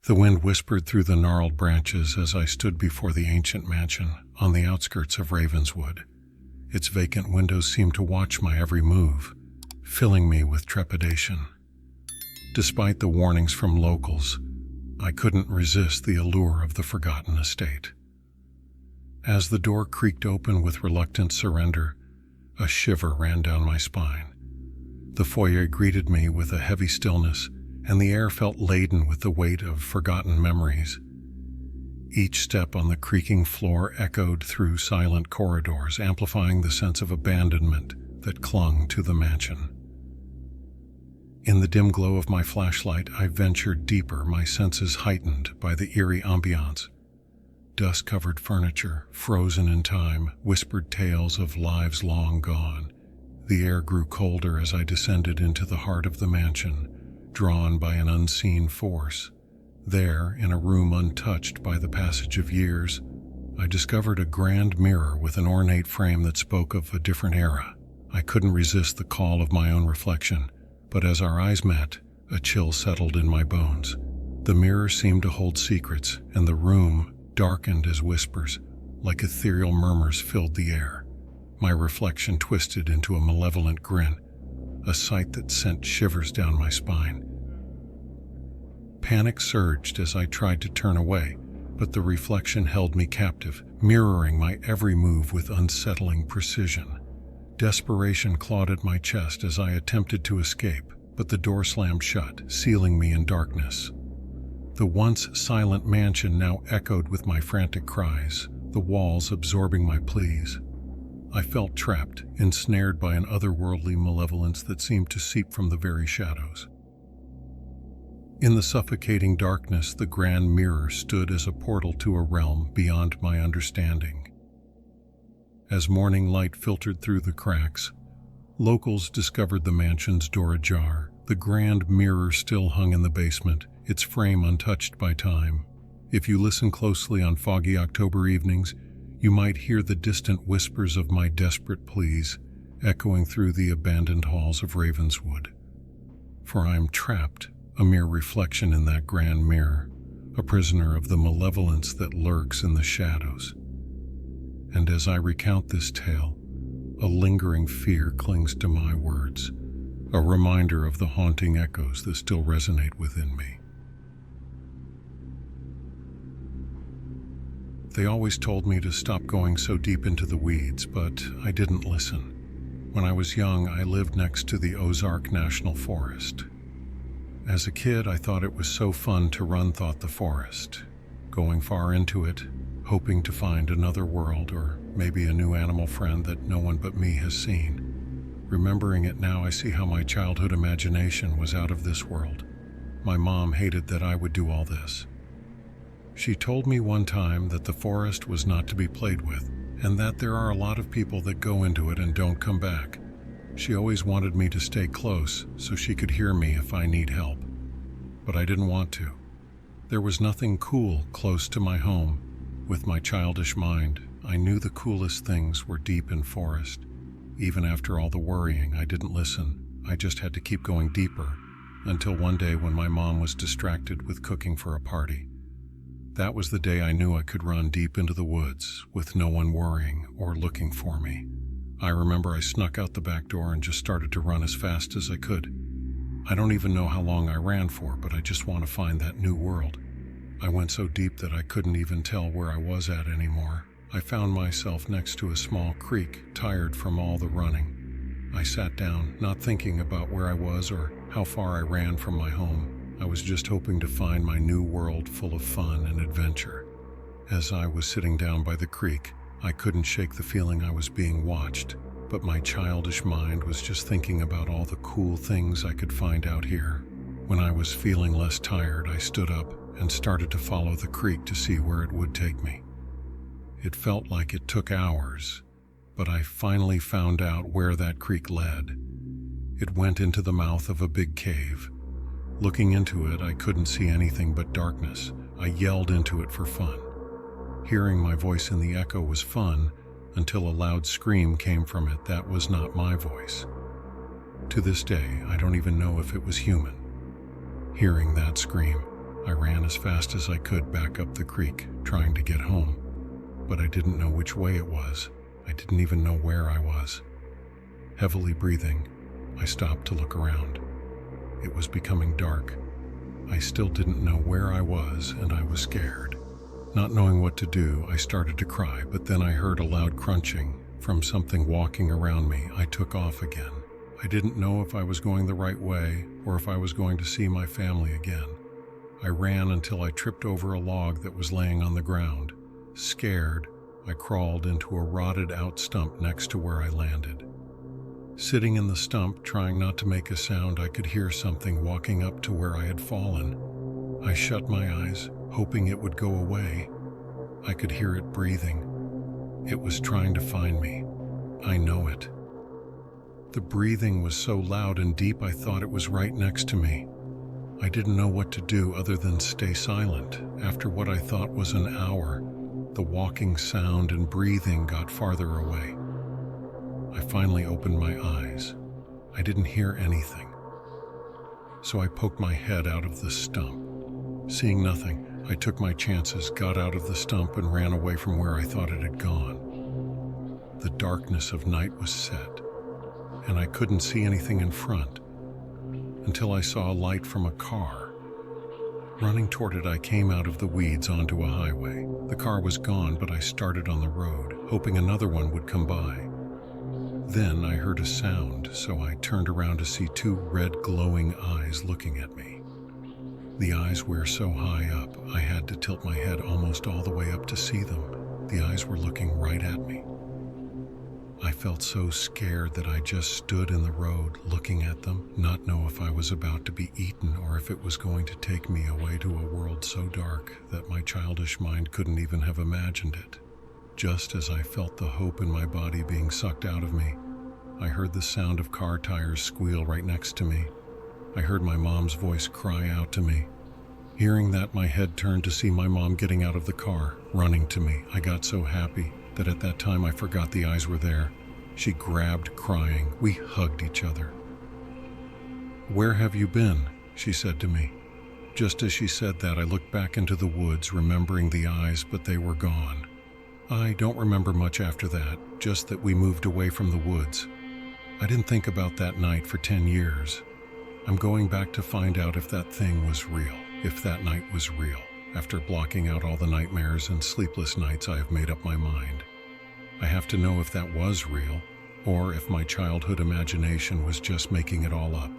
The wind whispered through the gnarled branches as I stood before the ancient mansion on the outskirts of Ravenswood. Its vacant windows seemed to watch my every move, filling me with trepidation. Despite the warnings from locals, I couldn't resist the allure of the forgotten estate. As the door creaked open with reluctant surrender, a shiver ran down my spine. The foyer greeted me with a heavy stillness, and the air felt laden with the weight of forgotten memories. Each step on the creaking floor echoed through silent corridors, amplifying the sense of abandonment that clung to the mansion. In the dim glow of my flashlight, I ventured deeper, my senses heightened by the eerie ambiance. Dust-covered furniture, frozen in time, whispered tales of lives long gone. The air grew colder as I descended into the heart of the mansion, drawn by an unseen force. There, in a room untouched by the passage of years, I discovered a grand mirror with an ornate frame that spoke of a different era. I couldn't resist the call of my own reflection, but as our eyes met, a chill settled in my bones. The mirror seemed to hold secrets, and the room darkened as whispers, like ethereal murmurs filled the air. My reflection twisted into a malevolent grin, a sight that sent shivers down my spine. Panic surged as I tried to turn away, but the reflection held me captive, mirroring my every move with unsettling precision. Desperation clawed at my chest as I attempted to escape, but the door slammed shut, sealing me in darkness. The once silent mansion now echoed with my frantic cries, the walls absorbing my pleas. I felt trapped, ensnared by an otherworldly malevolence that seemed to seep from the very shadows. In the suffocating darkness, the grand mirror stood as a portal to a realm beyond my understanding. As morning light filtered through the cracks, locals discovered the mansion's door ajar. The grand mirror still hung in the basement, its frame untouched by time. If you listen closely on foggy October evenings, you might hear the distant whispers of my desperate pleas echoing through the abandoned halls of Ravenswood. For I am trapped, a mere reflection in that grand mirror, a prisoner of the malevolence that lurks in the shadows. And as I recount this tale, a lingering fear clings to my words, a reminder of the haunting echoes that still resonate within me. They always told me to stop going so deep into the weeds, but I didn't listen. When I was young, I lived next to the Ozark National Forest. As a kid, I thought it was so fun to run through the forest, going far into it, hoping to find another world or maybe a new animal friend that no one but me has seen. Remembering it now, I see how my childhood imagination was out of this world. My mom hated that I would do all this. She told me one time that the forest was not to be played with, and that there are a lot of people that go into it and don't come back. She always wanted me to stay close so she could hear me if I need help. But I didn't want to. There was nothing cool close to my home. With my childish mind, I knew the coolest things were deep in forest. Even after all the worrying, I didn't listen. I just had to keep going deeper, until one day when my mom was distracted with cooking for a party. That was the day I knew I could run deep into the woods with no one worrying or looking for me. I remember I snuck out the back door and just started to run as fast as I could. I don't even know how long I ran for, but I just want to find that new world. I went so deep that I couldn't even tell where I was at anymore. I found myself next to a small creek, tired from all the running. I sat down, not thinking about where I was or how far I ran from my home. I was just hoping to find my new world full of fun and adventure. As I was sitting down by the creek, I couldn't shake the feeling I was being watched, but my childish mind was just thinking about all the cool things I could find out here. When I was feeling less tired, I stood up and started to follow the creek to see where it would take me. It felt like it took hours, but I finally found out where that creek led. It went into the mouth of a big cave. Looking into it, I couldn't see anything but darkness. I yelled into it for fun. Hearing my voice in the echo was fun, until a loud scream came from it that was not my voice. To this day, I don't even know if it was human. Hearing that scream, I ran as fast as I could back up the creek, trying to get home, but I didn't know which way it was. I didn't even know where I was. Heavily breathing, I stopped to look around. It was becoming dark. I still didn't know where I was, and I was scared. Not knowing what to do, I started to cry, but then I heard a loud crunching from something walking around me. I took off again. I didn't know if I was going the right way or if I was going to see my family again. I ran until I tripped over a log that was laying on the ground. Scared, I crawled into a rotted out stump next to where I landed. Sitting in the stump, trying not to make a sound, I could hear something walking up to where I had fallen. I shut my eyes, hoping it would go away. I could hear it breathing. It was trying to find me. I know it. The breathing was so loud and deep I thought it was right next to me. I didn't know what to do other than stay silent. After what I thought was an hour, the walking sound and breathing got farther away. I finally opened my eyes. I didn't hear anything. So I poked my head out of the stump. Seeing nothing, I took my chances, got out of the stump, and ran away from where I thought it had gone. The darkness of night was set, and I couldn't see anything in front until I saw a light from a car. Running toward it, I came out of the weeds onto a highway. The car was gone, but I started on the road, hoping another one would come by. Then I heard a sound, so I turned around to see two red glowing eyes looking at me. The eyes were so high up, I had to tilt my head almost all the way up to see them. The eyes were looking right at me. I felt so scared that I just stood in the road looking at them, not know if I was about to be eaten or if it was going to take me away to a world so dark that my childish mind couldn't even have imagined it. Just as I felt the hope in my body being sucked out of me, I heard the sound of car tires squeal right next to me. I heard my mom's voice cry out to me. Hearing that, my head turned to see my mom getting out of the car, running to me. I got so happy that at that time I forgot the eyes were there. She grabbed, crying. We hugged each other. "Where have you been?" she said to me. Just as she said that, I looked back into the woods, remembering the eyes, but they were gone. I don't remember much after that, just that we moved away from the woods. I didn't think about that night for 10 years. I'm going back to find out if that thing was real, if that night was real. After blocking out all the nightmares and sleepless nights, I have made up my mind. I have to know if that was real, or if my childhood imagination was just making it all up.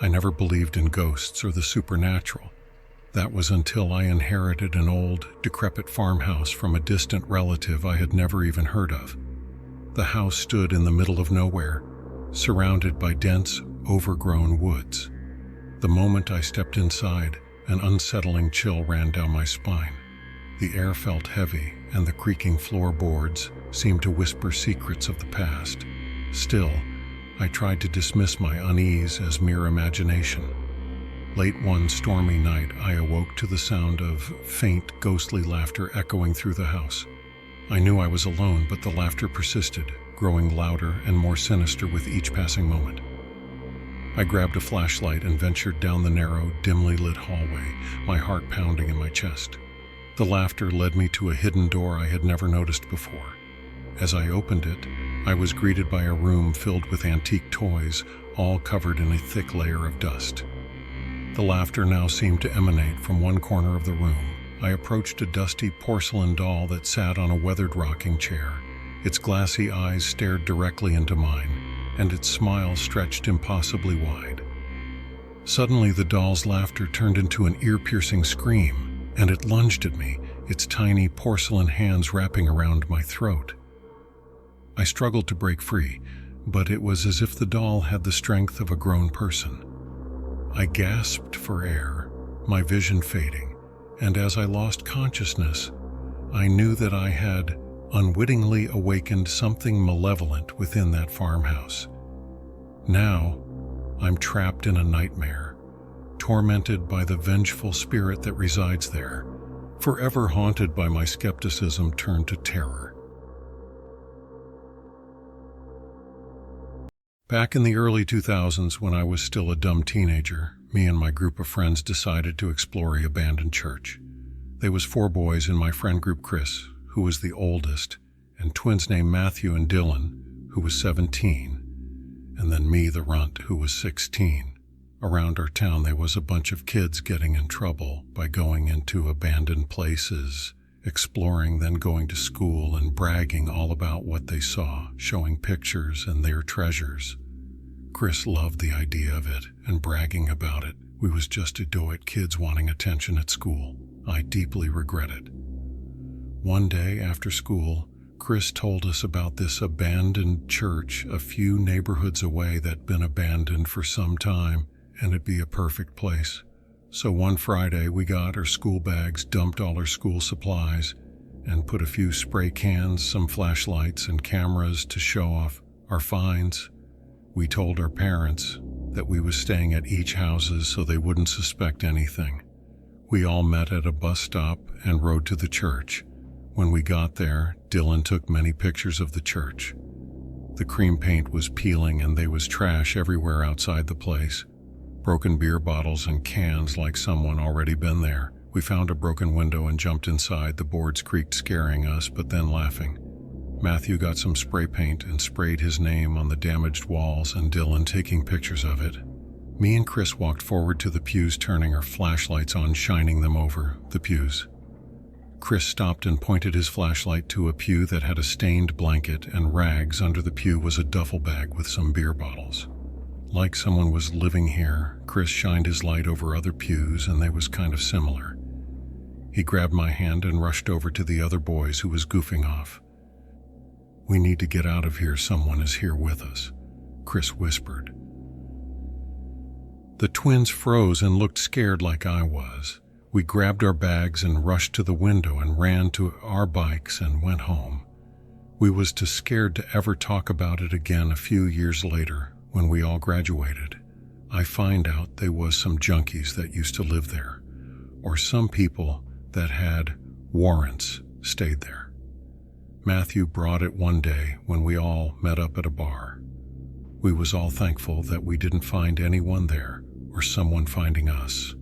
I never believed in ghosts or the supernatural. That was until I inherited an old, decrepit farmhouse from a distant relative I had never even heard of. The house stood in the middle of nowhere, surrounded by dense, overgrown woods. The moment I stepped inside, an unsettling chill ran down my spine. The air felt heavy, and the creaking floorboards seemed to whisper secrets of the past. Still, I tried to dismiss my unease as mere imagination. Late one stormy night, I awoke to the sound of faint, ghostly laughter echoing through the house. I knew I was alone, but the laughter persisted, growing louder and more sinister with each passing moment. I grabbed a flashlight and ventured down the narrow, dimly lit hallway, my heart pounding in my chest. The laughter led me to a hidden door I had never noticed before. As I opened it, I was greeted by a room filled with antique toys, all covered in a thick layer of dust. The laughter now seemed to emanate from one corner of the room. I approached a dusty porcelain doll that sat on a weathered rocking chair. Its glassy eyes stared directly into mine, and its smile stretched impossibly wide. Suddenly, the doll's laughter turned into an ear-piercing scream, and it lunged at me, its tiny porcelain hands wrapping around my throat. I struggled to break free, but it was as if the doll had the strength of a grown person. I gasped for air, my vision fading, and as I lost consciousness, I knew that I had unwittingly awakened something malevolent within that farmhouse. Now, I'm trapped in a nightmare, tormented by the vengeful spirit that resides there, forever haunted by my skepticism turned to terror. Back in the early 2000s, when I was still a dumb teenager, me and my group of friends decided to explore the abandoned church. There was 4 boys in my friend group: Chris, who was the oldest, and twins named Matthew and Dylan, who was 17, and then me, the runt, who was 16. Around our town, there was a bunch of kids getting in trouble by going into abandoned places, exploring, then going to school and bragging all about what they saw, showing pictures and their treasures. Chris loved the idea of it and bragging about it. We was just idiotic kids wanting attention at school. I deeply regret it. One day after school, Chris told us about this abandoned church a few neighborhoods away that'd been abandoned for some time, and it'd be a perfect place. So one Friday, we got our school bags, dumped all our school supplies, and put a few spray cans, some flashlights, and cameras to show off our finds. We told our parents that we was staying at each houses so they wouldn't suspect anything. We all met at a bus stop and rode to the church. When we got there, Dylan took many pictures of the church. The cream paint was peeling and there was trash everywhere outside the place. Broken beer bottles and cans like someone already been there. We found a broken window and jumped inside. The boards creaked, scaring us, but then laughing. Matthew got some spray paint and sprayed his name on the damaged walls, and Dylan taking pictures of it. Me and Chris walked forward to the pews, turning our flashlights on, shining them over the pews. Chris stopped and pointed his flashlight to a pew that had a stained blanket and rags. Under the pew was a duffel bag with some beer bottles. Like someone was living here. Chris shined his light over other pews, and they was kind of similar. He grabbed my hand and rushed over to the other boys who was goofing off. "We need to get out of here. Someone is here with us," Chris whispered. The twins froze and looked scared like I was. We grabbed our bags and rushed to the window and ran to our bikes and went home. We was too scared to ever talk about it again. A few years later, when we all graduated, I find out there was some junkies that used to live there, or some people that had warrants stayed there. Matthew brought it one day when we all met up at a bar. We was all thankful that we didn't find anyone there or someone finding us.